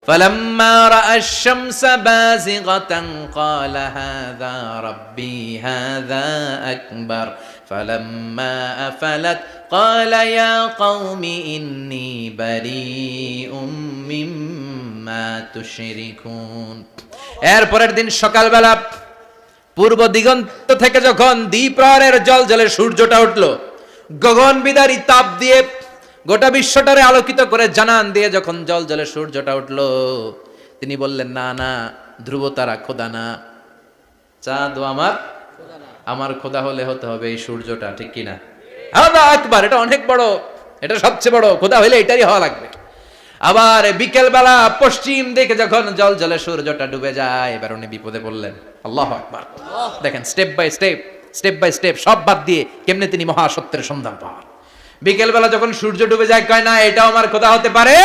فلما رأى الشمس بازغة قال هذا ربي هذا أكبر فلما أفلت قال يا قوم إني بريء مما تشركون এরপরের দিন সকালবেলা পূর্ব দিগন্ত থেকে যখন দ্বিপ্রহরের জলজলে সূর্যটা উঠলো, গগন বিদারী তাপ দিয়ে গোটা বিশ্বটারে আলোকিত করে জানান দিয়ে যখন জলজলে সূর্যটা উঠলো, তিনি বললেন না না, ধ্রুব তারা খোদা না, চাঁদ আমার খোদা হলে হতে হবে এই সূর্যটা, ঠিক কিনা? আল্লাহু আকবার, এটা অনেক বড়, এটা সবচেয়ে বড় খোদা হইলে এটাই হওয়া লাগবে। আবার বিকেল বেলা পশ্চিম দিকে যখন জলজলে সূর্যটা ডুবে যায়, এবার উনি বিপদে পড়লেন। আল্লাহু আকবার, দেখেন স্টেপ বাই স্টেপ সব বাদ দিয়ে কেমনে তিনি মহাসত্যের সন্ধান পান। বিকেল বেলা যখন সূর্য ডুবে যায়, কয় না এটাও আমার খোদা হতে পারে